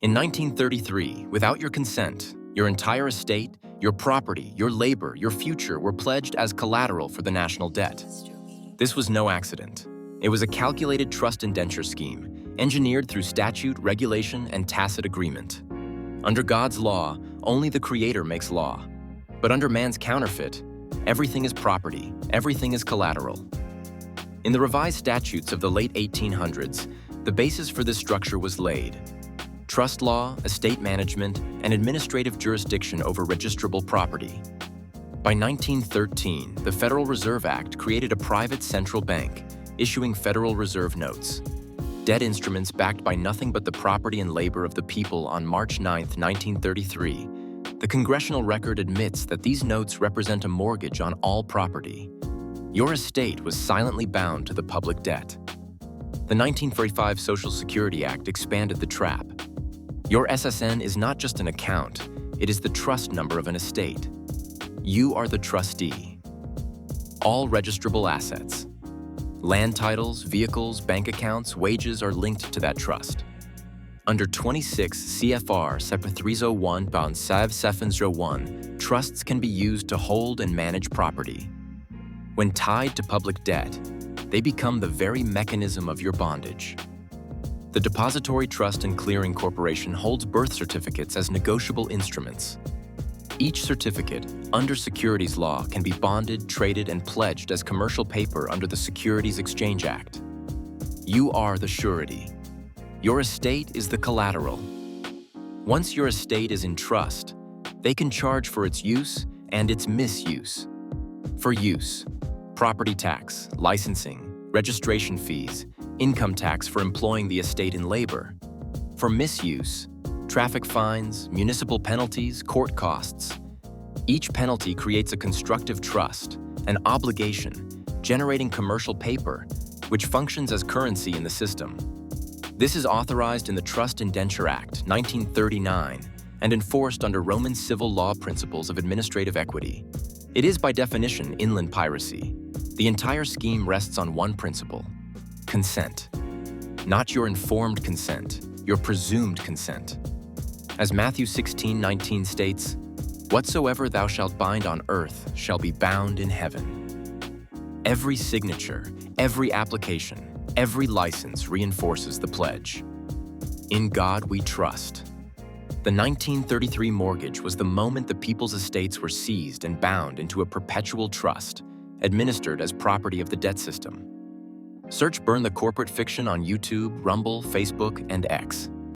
In 1933, without your consent, your entire estate, your property, your labor, your future were pledged as collateral for the national debt. This was no accident. It was a calculated trust indenture scheme, engineered through statute, regulation, and tacit agreement. Under God's law, only the Creator makes law. But under man's counterfeit, everything is property, everything is collateral. In the revised statutes of the late 1800s, the basis for this structure was laid. Trust law, estate management, and administrative jurisdiction over registrable property. By 1913, the Federal Reserve Act created a private central bank, issuing Federal Reserve notes, debt instruments backed by nothing but the property and labor of the people. On March 9, 1933, the congressional record admits that these notes represent a mortgage on all property. Your estate was silently bound to the public debt. The 1945 Social Security Act expanded the trap. Your SSN is not just an account, it is the trust number of an estate. You are the trustee. All registrable assets, land titles, vehicles, bank accounts, wages are linked to that trust. Under 26 CFR SEPA 301 bound SAV 701, trusts can be used to hold and manage property. When tied to public debt, they become the very mechanism of your bondage. The Depository Trust and Clearing Corporation holds birth certificates as negotiable instruments. Each certificate, under securities law, can be bonded, traded, and pledged as commercial paper under the Securities Exchange Act. You are the surety. Your estate is the collateral. Once your estate is in trust, they can charge for its use and its misuse. For use, property tax, licensing, registration fees, income tax for employing the estate in labor. For misuse, traffic fines, municipal penalties, court costs. Each penalty creates a constructive trust, an obligation, generating commercial paper, which functions as currency in the system. This is authorized in the Trust Indenture Act, 1939, and enforced under Roman civil law principles of administrative equity. It is by definition inland piracy. The entire scheme rests on one principle: consent. Not your informed consent, your presumed consent. As Matthew 16:19 states, "Whatsoever thou shalt bind on earth shall be bound in heaven." Every signature, every application, every license reinforces the pledge. In God we trust. The 1933 mortgage was the moment the people's estates were seized and bound into a perpetual trust, administered as property of the debt system. Search Burn the Corporate Fiction on YouTube, Rumble, Facebook, and X.